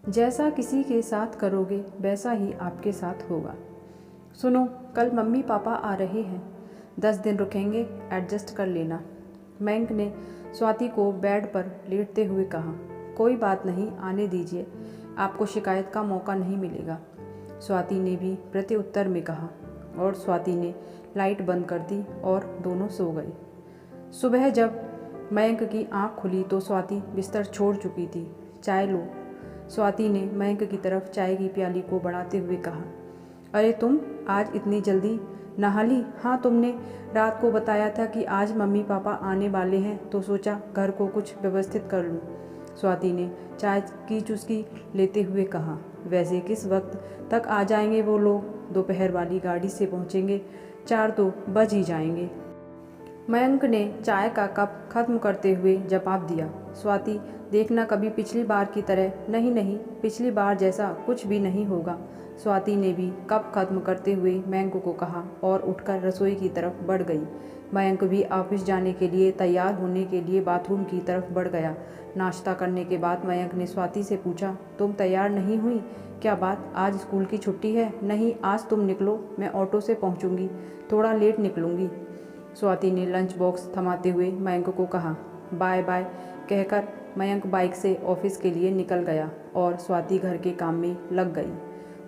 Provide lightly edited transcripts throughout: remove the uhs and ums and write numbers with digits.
जैसा किसी के साथ करोगे वैसा ही आपके साथ होगा। सुनो, कल मम्मी पापा आ रहे हैं, 10 दिन रुकेंगे, एडजस्ट कर लेना। मयंक ने स्वाति को बेड पर लेटते हुए कहा। कोई बात नहीं, आने दीजिए, आपको शिकायत का मौका नहीं मिलेगा, स्वाति ने भी प्रत्युत्तर में कहा। और स्वाति ने लाइट बंद कर दी और दोनों सो गए। सुबह जब मयंक की आंख खुली तो स्वाति बिस्तर छोड़ चुकी थी। चाय लो, स्वाति ने मयंक की तरफ चाय की प्याली को बढ़ाते हुए कहा। अरे तुम आज इतनी जल्दी नहा ली? हाँ, तुमने रात को बताया था कि आज मम्मी पापा आने वाले हैं तो सोचा घर को कुछ व्यवस्थित कर लूँ, स्वाति ने चाय की चुस्की लेते हुए कहा। वैसे किस वक्त तक आ जाएंगे वो लोग? दोपहर वाली गाड़ी से पहुँचेंगे, 4 तो बज ही जाएंगे। मयंक ने चाय का कप खत्म करते हुए जवाब दिया। स्वाति, देखना कभी पिछली बार की तरह नहीं, पिछली बार जैसा कुछ भी नहीं होगा, स्वाति ने भी कप खत्म करते हुए मयंक को कहा और उठकर रसोई की तरफ बढ़ गई। मयंक भी ऑफिस जाने के लिए तैयार होने के लिए बाथरूम की तरफ बढ़ गया। नाश्ता करने के बाद मयंक ने स्वाति से पूछा, तुम तैयार नहीं हुई? क्या बात, आज स्कूल की छुट्टी है? नहीं, आज तुम निकलो, मैं ऑटो से पहुंचूंगी, थोड़ा लेट निकलूंगी, स्वाति ने लंच बॉक्स थमाते हुए मयंक को कहा। बाय बाय कहकर मयंक बाइक से ऑफिस के लिए निकल गया और स्वाति घर के काम में लग गई।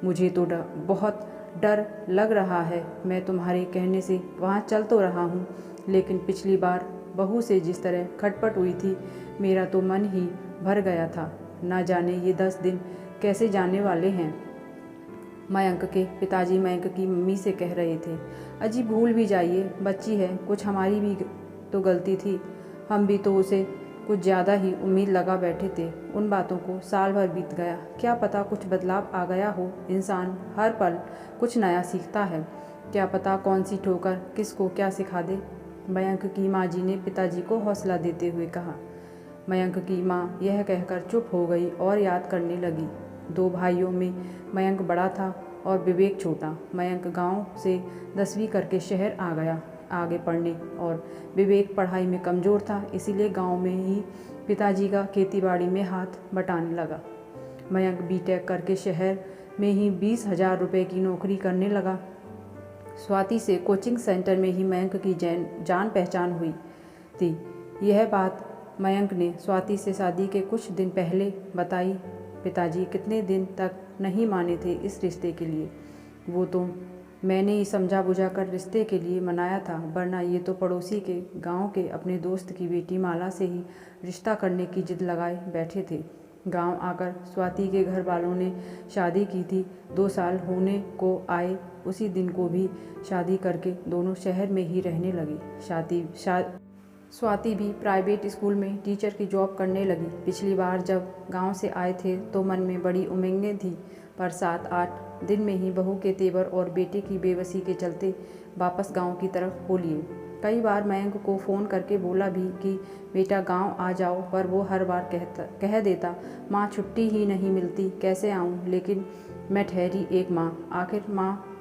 मुझे तो बहुत डर लग रहा है, मैं तुम्हारे कहने से वहाँ चल तो रहा हूँ, लेकिन पिछली बार बहू से जिस तरह खटपट हुई थी, मेरा तो मन ही भर गया था। ना जाने ये 10 दिन कैसे जाने वाले हैं। मयंक के पिताजी मयंक की मम्मी से कह रहे थे। अजी भूल भी जाइए, बच्ची है, कुछ हमारी भी तो गलती थी, हम भी तो उसे कुछ ज़्यादा ही उम्मीद लगा बैठे थे। उन बातों को साल भर बीत गया, क्या पता कुछ बदलाव आ गया हो। इंसान हर पल कुछ नया सीखता है, क्या पता कौन सी ठोकर किसको क्या सिखा दे, मयंक की माँ जी ने पिताजी को हौसला देते हुए कहा। मयंक की माँ यह कहकर चुप हो गई और याद करने लगी। 2 भाइयों में मयंक बड़ा था और विवेक छोटा। मयंक गांव से 10वीं करके शहर आ गया आगे पढ़ने और विवेक पढ़ाई में कमज़ोर था, इसीलिए गांव में ही पिताजी का खेतीबाड़ी में हाथ बटाने लगा। मयंक बीटेक करके शहर में ही 20,000 रुपये की नौकरी करने लगा। स्वाति से कोचिंग सेंटर में ही मयंक की जान पहचान हुई थी। यह बात मयंक ने स्वाति से शादी के कुछ दिन पहले बताई। पिताजी कितने दिन तक नहीं माने थे इस रिश्ते के लिए। वो तो मैंने ही समझा बुझा कर रिश्ते के लिए मनाया था, वरना ये तो पड़ोसी के गांव के अपने दोस्त की बेटी माला से ही रिश्ता करने की जिद लगाए बैठे थे। गांव आकर स्वाति के घर वालों ने शादी की थी। 2 साल होने को आए उसी दिन को भी शादी करके दोनों शहर में ही रहने लगी। स्वाति भी प्राइवेट स्कूल में टीचर की जॉब करने लगी। पिछली बार जब गांव से आए थे तो मन में बड़ी उम्मीदें थी, पर 7-8 दिन में ही बहू के तेवर और बेटे की बेबसी के चलते वापस गांव की तरफ हो लिए। कई बार मयंक को फ़ोन करके बोला भी कि बेटा गांव आ जाओ, पर वो हर बार कह देता, माँ छुट्टी ही नहीं मिलती, कैसे आऊँ। लेकिन मैं ठहरी एक माँ, आखिर माँ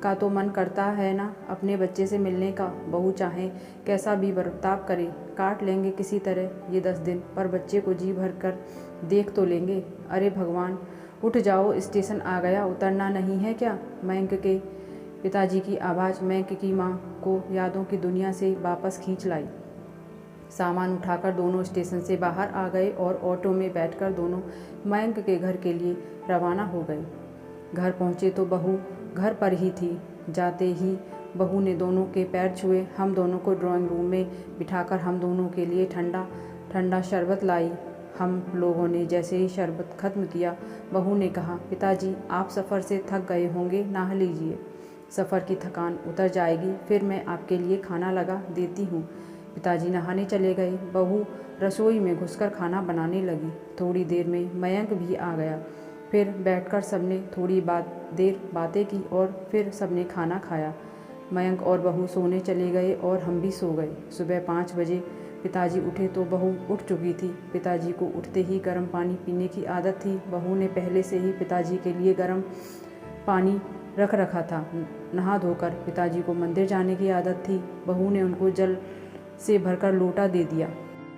का तो मन करता है ना अपने बच्चे से मिलने का। बहू चाहे कैसा भी बर्ताव करे, काट लेंगे किसी तरह ये 10 दिन, पर बच्चे को जी भर कर देख तो लेंगे। अरे भगवान, उठ जाओ, स्टेशन आ गया, उतरना नहीं है क्या? मयंक के पिताजी की आवाज़ मयंक की माँ को यादों की दुनिया से वापस खींच लाई। सामान उठाकर दोनों स्टेशन से बाहर आ गए और ऑटो में बैठकर दोनों मयंक के घर के लिए रवाना हो गए। घर पहुँचे तो बहू घर पर ही थी। जाते ही बहू ने दोनों के पैर छुए। हम दोनों को ड्राइंग रूम में बिठाकर हम दोनों के लिए ठंडा ठंडा शरबत लाई। हम लोगों ने जैसे ही शरबत खत्म किया, बहू ने कहा, पिताजी आप सफ़र से थक गए होंगे, नहा लीजिए, सफ़र की थकान उतर जाएगी, फिर मैं आपके लिए खाना लगा देती हूँ। पिताजी नहाने चले गए। बहू रसोई में घुसकर खाना बनाने लगी। थोड़ी देर में मयंक भी आ गया। फिर बैठकर सबने थोड़ी देर बातें की और फिर सबने खाना खाया। मयंक और बहू सोने चले गए और हम भी सो गए। सुबह 5 बजे पिताजी उठे तो बहू उठ चुकी थी। पिताजी को उठते ही गर्म पानी पीने की आदत थी। बहू ने पहले से ही पिताजी के लिए गर्म पानी रख रखा था। नहा धोकर पिताजी को मंदिर जाने की आदत थी। बहू ने उनको जल से भरकर लोटा दे दिया।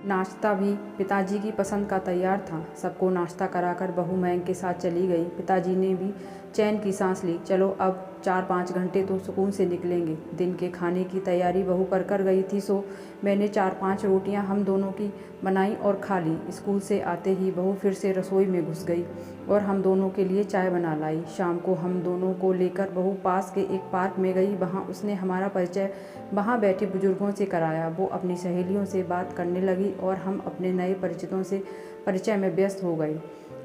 नाश्ता भी पिताजी की पसंद का तैयार था। सबको नाश्ता कराकर बहू मयंक के साथ चली गई। पिताजी ने भी चैन की सांस ली। चलो अब 4-5 घंटे तो सुकून से निकलेंगे। दिन के खाने की तैयारी बहू कर गई थी, सो मैंने 4-5 रोटियां हम दोनों की बनाई और खा ली। स्कूल से आते ही बहू फिर से रसोई में घुस गई और हम दोनों के लिए चाय बना लाई। शाम को हम दोनों को लेकर बहू पास के एक पार्क में गई। वहाँ उसने हमारा परिचय वहाँ बैठे बुजुर्गों से कराया। वो अपनी सहेलियों से बात करने लगी और हम अपने नए परिचितों से परिचय में व्यस्त हो गए।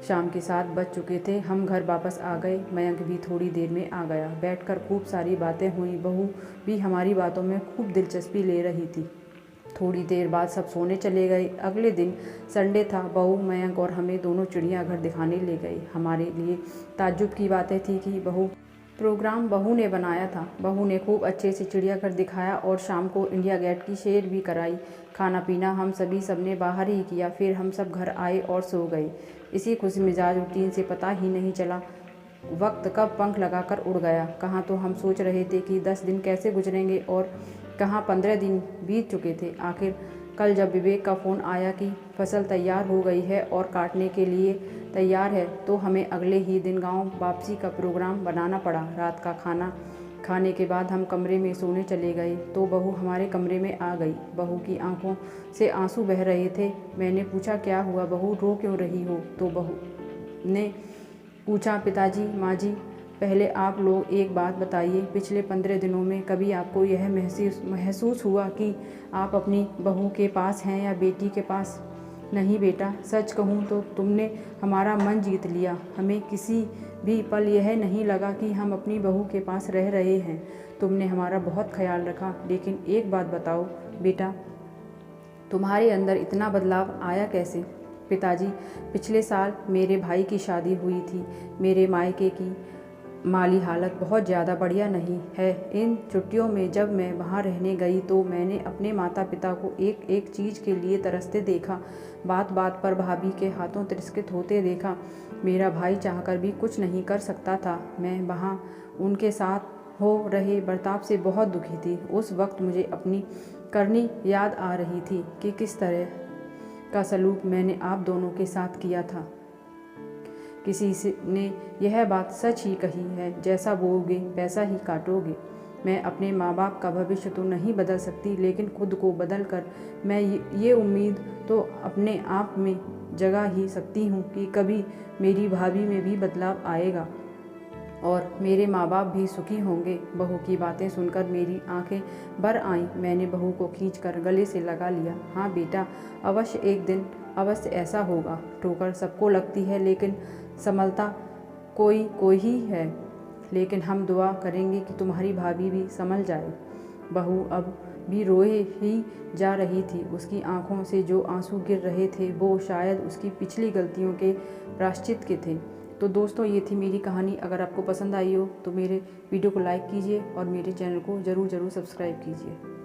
शाम के 7 बज चुके थे। हम घर वापस आ गए। मयंक भी थोड़ी देर में आ गया। बैठकर खूब सारी बातें हुई। बहू भी हमारी बातों में खूब दिलचस्पी ले रही थी। थोड़ी देर बाद सब सोने चले गए। अगले दिन संडे था। बहू, मयंक और हमें दोनों चिड़ियाघर दिखाने ले गए। हमारे लिए ताज्जुब की बातें थी कि प्रोग्राम बहू ने बनाया था। बहू ने खूब अच्छे से चिड़ियाघर दिखाया और शाम को इंडिया गेट की सैर भी कराई। खाना पीना हम सबने बाहर ही किया। फिर हम सब घर आए और सो गए। इसी खुश मिजाज रूटीन से पता ही नहीं चला वक्त कब पंख लगाकर उड़ गया। कहाँ तो हम सोच रहे थे कि 10 दिन कैसे गुजरेंगे और कहाँ 15 दिन बीत चुके थे। आखिर कल जब विवेक का फ़ोन आया कि फसल तैयार हो गई है और काटने के लिए तैयार है, तो हमें अगले ही दिन गांव वापसी का प्रोग्राम बनाना पड़ा। रात का खाना खाने के बाद हम कमरे में सोने चले गए तो बहू हमारे कमरे में आ गई। बहू की आंखों से आंसू बह रहे थे। मैंने पूछा, क्या हुआ बहू, रो क्यों रही हो? तो बहू ने पूछा, पिताजी, माँ जी, पहले आप लोग एक बात बताइए, पिछले 15 दिनों में कभी आपको यह महसूस हुआ कि आप अपनी बहू के पास हैं या बेटी के पास? नहीं बेटा, सच कहूँ तो तुमने हमारा मन जीत लिया। हमें किसी भी पल यह नहीं लगा कि हम अपनी बहू के पास रह रहे हैं। तुमने हमारा बहुत ख्याल रखा। लेकिन एक बात बताओ बेटा, तुम्हारे अंदर इतना बदलाव आया कैसे? पिताजी, पिछले साल मेरे भाई की शादी हुई थी। मेरे मायके की माली हालत बहुत ज़्यादा बढ़िया नहीं है। इन छुट्टियों में जब मैं वहाँ रहने गई तो मैंने अपने माता पिता को एक एक चीज़ के लिए तरसते देखा। बात बात पर भाभी के हाथों तिरस्कृत होते देखा। मेरा भाई चाहकर भी कुछ नहीं कर सकता था। मैं वहाँ उनके साथ हो रहे बर्ताव से बहुत दुखी थी। उस वक्त मुझे अपनी करनी याद आ रही थी कि किस तरह का सलूक मैंने आप दोनों के साथ किया था। किसी ने यह बात सच ही कही है, जैसा बोओगे वैसा ही काटोगे। मैं अपने माँ बाप का भविष्य तो नहीं बदल सकती, लेकिन खुद को बदल कर मैं ये उम्मीद तो अपने आप में जगा ही सकती हूँ कि कभी मेरी भाभी में भी बदलाव आएगा और मेरे माँ बाप भी सुखी होंगे। बहू की बातें सुनकर मेरी आंखें भर आईं। मैंने बहू को खींचकर गले से लगा लिया। हाँ बेटा, अवश्य एक दिन अवश्य ऐसा होगा। ठोकर सबको लगती है, लेकिन संभलता कोई ही है। लेकिन हम दुआ करेंगे कि तुम्हारी भाभी भी संभल जाए। बहू अब भी रोए ही जा रही थी। उसकी आंखों से जो आंसू गिर रहे थे वो शायद उसकी पिछली गलतियों के प्रायश्चित के थे। तो दोस्तों, ये थी मेरी कहानी। अगर आपको पसंद आई हो तो मेरे वीडियो को लाइक कीजिए और मेरे चैनल को ज़रूर सब्सक्राइब कीजिए।